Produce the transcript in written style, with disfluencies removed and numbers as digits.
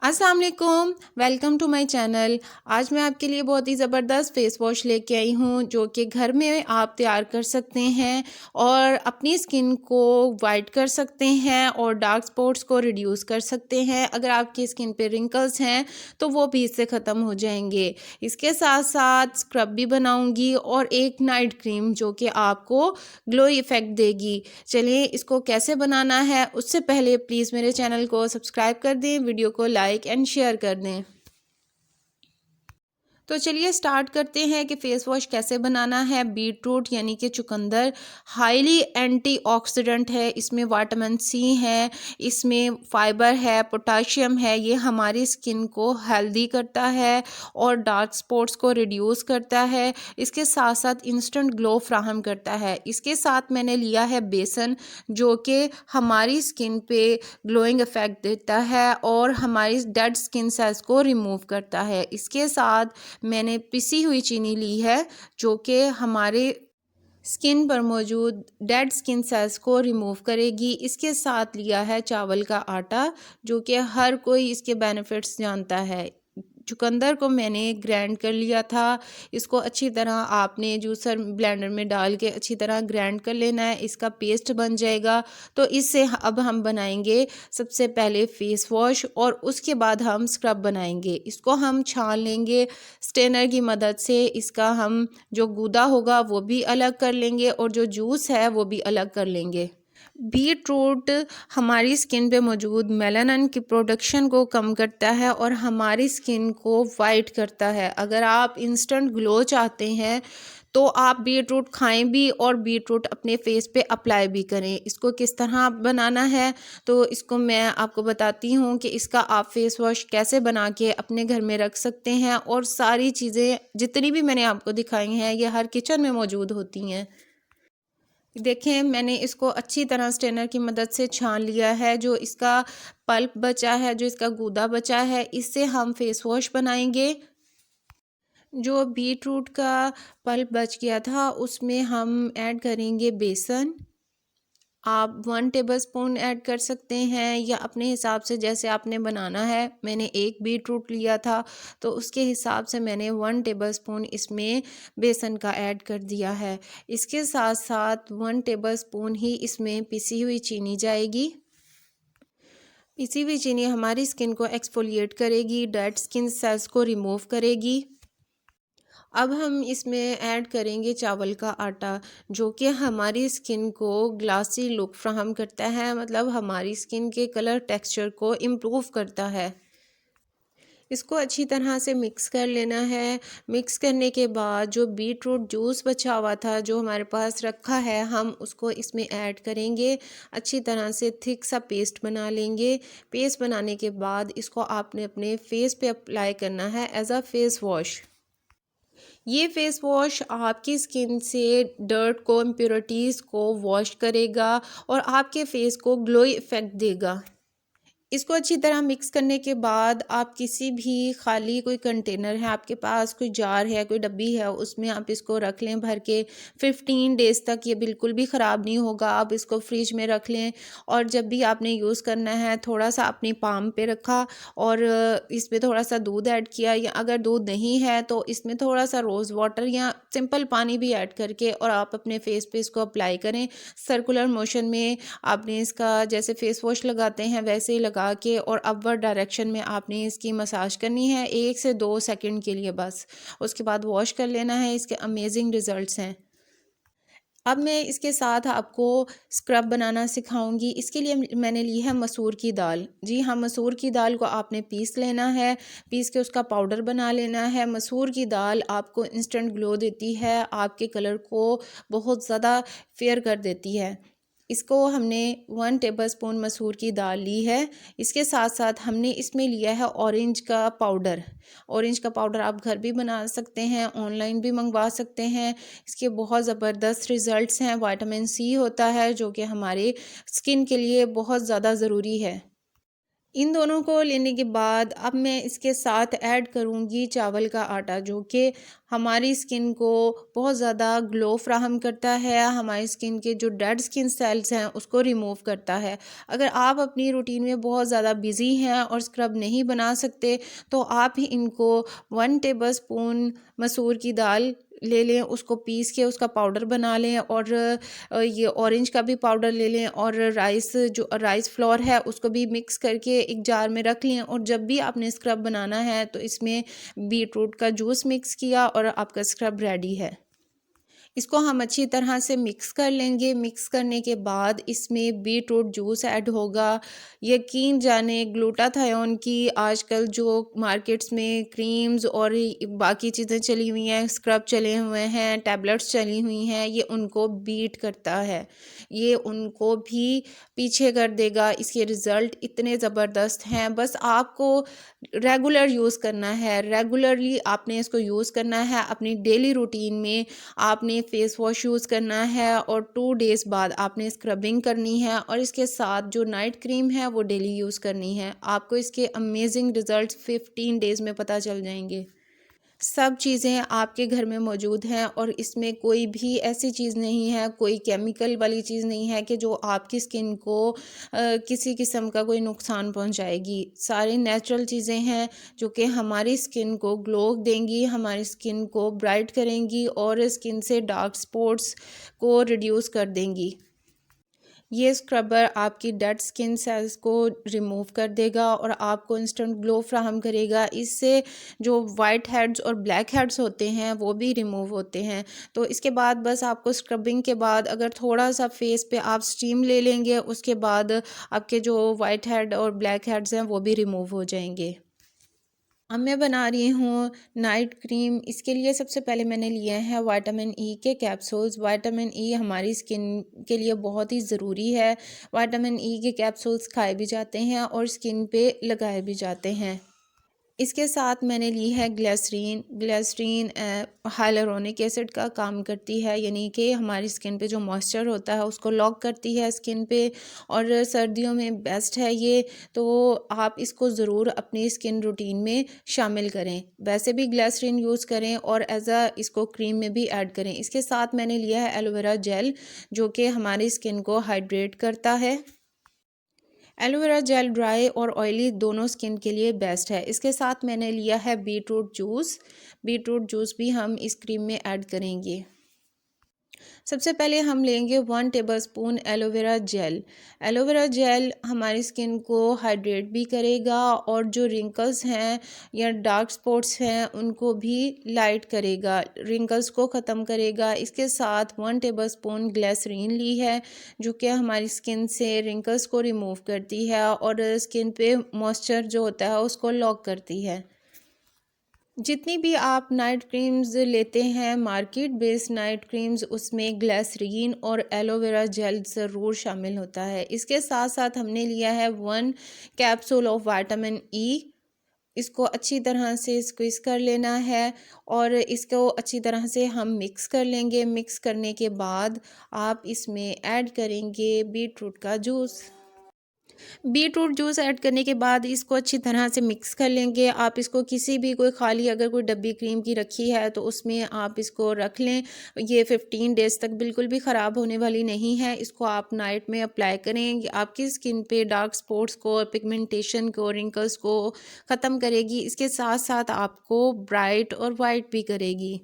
अस्सलाम वालेकुम, welcome to my channel. आज मैं आपके लिए बहुत ही ज़बरदस्त फ़ेस वॉश लेके आई हूँ जो कि घर में आप तैयार कर सकते हैं और अपनी स्किन को वाइट कर सकते हैं और डार्क स्पॉट्स को रिड्यूस कर सकते हैं। अगर आपकी स्किन पे रिंकल्स हैं तो वो भी इससे ख़त्म हो जाएंगे। इसके साथ साथ स्क्रब भी बनाऊंगी और एक नाइट क्रीम जो कि आपको ग्लो इफ़ेक्ट देगी। चलिए इसको कैसे बनाना है उससे पहले प्लीज़ मेरे चैनल को सब्सक्राइब कर दें, वीडियो को लाइक एंड शेयर कर दें। तो चलिए स्टार्ट करते हैं कि फेस वॉश कैसे बनाना है। बीट रूट यानी कि चुकंदर हाईली एंटीऑक्सीडेंट है, इसमें विटामिन सी है, इसमें फाइबर है, पोटाशियम है। ये हमारी स्किन को हेल्दी करता है और डार्क स्पॉट्स को रिड्यूस करता है। इसके साथ साथ इंस्टेंट ग्लो फ्राहम करता है। इसके साथ मैंने लिया है बेसन जो कि हमारी स्किन पे ग्लोइंग इफेक्ट देता है और हमारी डेड स्किन सेल्स को रिमूव करता है। इसके साथ मैंने पिसी हुई चीनी ली है जो कि हमारे स्किन पर मौजूद डेड स्किन सेल्स को रिमूव करेगी। इसके साथ लिया है चावल का आटा जो कि हर कोई इसके बेनिफिट्स जानता है। चुकंदर को मैंने ग्राइंड कर लिया था। इसको अच्छी तरह आपने जूसर ब्लेंडर में डाल के अच्छी तरह ग्राइंड कर लेना है, इसका पेस्ट बन जाएगा। तो इससे अब हम बनाएंगे सबसे पहले फेस वॉश और उसके बाद हम स्क्रब बनाएंगे। इसको हम छान लेंगे स्ट्रेनर की मदद से। इसका हम जो गूदा होगा वो भी अलग कर लेंगे और जो जूस है वो भी अलग कर लेंगे। बीट रूट हमारी स्किन पे मौजूद मेलानिन की प्रोडक्शन को कम करता है और हमारी स्किन को वाइट करता है। अगर आप इंस्टेंट ग्लो चाहते हैं तो आप बीट रूट खाएं भी और बीट रूट अपने फेस पे अप्लाई भी करें। इसको किस तरह बनाना है तो इसको मैं आपको बताती हूँ कि इसका आप फेस वॉश कैसे बना के अपने घर में रख सकते हैं। और सारी चीज़ें जितनी भी मैंने आपको दिखाई हैं ये हर किचन में मौजूद होती हैं। देखें मैंने इसको अच्छी तरह स्ट्रेनर की मदद से छान लिया है। जो इसका पल्प बचा है, जो इसका गूदा बचा है, इससे हम फेस वॉश बनाएंगे। जो बीट रूट का पल्प बच गया था उसमें हम ऐड करेंगे बेसन। आप 1 टेबलस्पून ऐड कर सकते हैं या अपने हिसाब से जैसे आपने बनाना है। मैंने एक बीट रूट लिया था तो उसके हिसाब से मैंने 1 टेबलस्पून इसमें बेसन का ऐड कर दिया है। इसके साथ साथ 1 टेबलस्पून ही इसमें पिसी हुई चीनी जाएगी। पिसी हुई चीनी हमारी स्किन को एक्सफोलिएट करेगी, डेड स्किन सेल्स को रिमूव करेगी। अब हम इसमें ऐड करेंगे चावल का आटा जो कि हमारी स्किन को ग्लासी लुक फ्राहम करता है, मतलब हमारी स्किन के कलर टेक्सचर को इम्प्रूव करता है। इसको अच्छी तरह से मिक्स कर लेना है। मिक्स करने के बाद जो बीट रूट जूस बचा हुआ था जो हमारे पास रखा है हम उसको इसमें ऐड करेंगे। अच्छी तरह से थिक सा पेस्ट बना लेंगे। पेस्ट बनाने के बाद इसको आपने अपने फेस पे अप्लाई करना है एज अ फेस वॉश। ये फेस वॉश आपकी स्किन से डर्ट को, इम्प्योरिटीज़ को वॉश करेगा और आपके फेस को ग्लो इफेक्ट देगा। इसको अच्छी तरह मिक्स करने के बाद आप किसी भी खाली कोई कंटेनर है आपके पास, कोई जार है, कोई डब्बी है, उसमें आप इसको रख लें भर के। 15 डेज़ तक ये बिल्कुल भी ख़राब नहीं होगा। आप इसको फ्रिज में रख लें और जब भी आपने यूज़ करना है थोड़ा सा अपनी पाम पे रखा और इसमें थोड़ा सा दूध ऐड किया, या अगर दूध नहीं है तो इसमें थोड़ा सा रोज़ वाटर या सिंपल पानी भी ऐड करके और आप अपने फेस पे इसको अप्लाई करें। सर्कुलर मोशन में आपने इसका जैसे फेस वॉश लगाते हैं वैसे ही लगा के और अपवर्ड डायरेक्शन में आपने इसकी मसाज करनी है 1 से 2 सेकंड के लिए बस। उसके बाद वॉश कर लेना है। इसके अमेजिंग रिजल्ट्स हैं। अब मैं इसके साथ आपको स्क्रब बनाना सिखाऊंगी। इसके लिए मैंने ली है मसूर की दाल। जी हाँ, मसूर की दाल को आपने पीस लेना है। पीस के उसका पाउडर बना लेना है। मसूर की दाल आपको इंस्टेंट ग्लो देती है, आपके कलर को बहुत ज़्यादा फेयर कर देती है। इसको हमने 1 टेबलस्पून मसूर की दाल ली है। इसके साथ साथ हमने इसमें लिया है ऑरेंज का पाउडर। ऑरेंज का पाउडर आप घर भी बना सकते हैं, ऑनलाइन भी मंगवा सकते हैं। इसके बहुत ज़बरदस्त रिज़ल्ट्स हैं। विटामिन सी होता है जो कि हमारे स्किन के लिए बहुत ज़्यादा ज़रूरी है। इन दोनों को लेने के बाद अब मैं इसके साथ ऐड करूँगी चावल का आटा, जो कि हमारी स्किन को बहुत ज़्यादा ग्लो फ्राहम करता है, हमारी स्किन के जो डेड स्किन सेल्स हैं उसको रिमूव करता है। अगर आप अपनी रूटीन में बहुत ज़्यादा बिज़ी हैं और स्क्रब नहीं बना सकते, तो आप ही इनको 1 टेबलस्पून मसूर की दाल ले लें, उसको पीस के उसका पाउडर बना लें, और ये ऑरेंज का भी पाउडर ले लें, और जो राइस फ्लोर है उसको भी मिक्स करके एक जार में रख लें। और जब भी आपने स्क्रब बनाना है तो इसमें बीट रूट का जूस मिक्स किया और आपका स्क्रब रेडी है। इसको हम अच्छी तरह से मिक्स कर लेंगे। मिक्स करने के बाद इसमें बीट रूट जूस ऐड होगा। यकीन जाने ग्लूटाथायोन की आजकल जो मार्केट्स में क्रीम्स और बाकी चीज़ें चली हुई हैं, स्क्रब चले हुए हैं, टैबलेट्स चली हुई हैं, ये उनको बीट करता है, ये उनको भी पीछे कर देगा। इसके रिज़ल्ट इतने ज़बरदस्त हैं, बस आपको रेगुलर यूज़ करना है। रेगुलरली आपने इसको यूज़ करना है अपनी डेली रूटीन में। आपने फेस वॉश यूज़ करना है और 2 डेज़ बाद आपने स्क्रबिंग करनी है, और इसके साथ जो नाइट क्रीम है वो डेली यूज़ करनी है। आपको इसके अमेजिंग रिज़ल्ट्स 15 डेज़ में पता चल जाएंगे। सब चीज़ें आपके घर में मौजूद हैं, और इसमें कोई भी ऐसी चीज़ नहीं है, कोई केमिकल वाली चीज़ नहीं है कि जो आपकी स्किन को किसी किस्म का कोई नुकसान पहुंचाएगी। सारी नेचुरल चीज़ें हैं जो कि हमारी स्किन को ग्लो देंगी, हमारी स्किन को ब्राइट करेंगी और स्किन से डार्क स्पॉट्स को रिड्यूस कर देंगी। ये स्क्रबर आपकी डेड स्किन सेल्स को रिमूव कर देगा और आपको इंस्टेंट ग्लो फ्राहम करेगा। इससे जो वाइट हेड्स और ब्लैक हेड्स होते हैं वो भी रिमूव होते हैं। तो इसके बाद बस आपको स्क्रबिंग के बाद अगर थोड़ा सा फेस पे आप स्टीम ले लेंगे, उसके बाद आपके जो वाइट हेड और ब्लैक हेड्स हैं वो भी रिमूव हो जाएंगे। अब मैं बना रही हूँ नाइट क्रीम। इसके लिए सबसे पहले मैंने लिए हैं विटामिन ई के कैप्सूल्स। विटामिन ई हमारी स्किन के लिए बहुत ही ज़रूरी है। विटामिन ई के कैप्सूल्स खाए भी जाते हैं और स्किन पे लगाए भी जाते हैं। इसके साथ मैंने ली है ग्लिसरीन। ग्लिसरीन हाइलुरोनिक एसिड का काम करती है, यानी कि हमारी स्किन पे जो मॉइस्चर होता है उसको लॉक करती है स्किन पे, और सर्दियों में बेस्ट है ये। तो आप इसको ज़रूर अपनी स्किन रूटीन में शामिल करें। वैसे भी ग्लिसरीन यूज़ करें और इसको क्रीम में भी ऐड करें। इसके साथ मैंने लिया है एलोवेरा जेल, जो कि हमारी स्किन को हाइड्रेट करता है। एलोवेरा जेल ड्राई और ऑयली दोनों स्किन के लिए बेस्ट है। इसके साथ मैंने लिया है beetroot juice. Beetroot juice भी हम इस क्रीम में ऐड करेंगे। सबसे पहले हम लेंगे 1 tablespoon aloe vera gel. Aloe vera gel हमारी स्किन को हाइड्रेट भी करेगा और जो रिंकल्स हैं या डार्क स्पॉट्स हैं उनको भी लाइट करेगा, रिंकल्स को ख़त्म करेगा। इसके साथ 1 टेबलस्पून ग्लिसरीन ली है, जो कि हमारी स्किन से रिंकल्स को रिमूव करती है और स्किन पे मॉइस्चर जो होता है उसको लॉक करती है। जितनी भी आप नाइट क्रीम्स लेते हैं, मार्केट बेस्ड नाइट क्रीम्स, उसमें ग्लिसरीन और एलोवेरा जेल ज़रूर शामिल होता है। इसके साथ साथ हमने लिया है 1 कैप्सूल ऑफ विटामिन ई। इसको अच्छी तरह से स्क्वीज़ कर लेना है और इसको अच्छी तरह से हम मिक्स कर लेंगे। मिक्स करने के बाद आप इसमें ऐड करेंगे बीट रूट का juice. Beetroot juice add करने के बाद इसको अच्छी तरह से मिक्स कर लेंगे। आप इसको किसी भी कोई खाली अगर कोई डब्बी क्रीम की रखी है तो उसमें आप इसको रख लें। ये 15 डेज़ तक बिल्कुल भी ख़राब होने वाली नहीं है। इसको आप नाइट में अप्लाई करें, आपकी स्किन पे डार्क स्पॉट्स को, पिगमेंटेशन को, रिंकल्स को ख़त्म करेगी। इसके साथ साथ आपको ब्राइट और वाइट भी करेगी।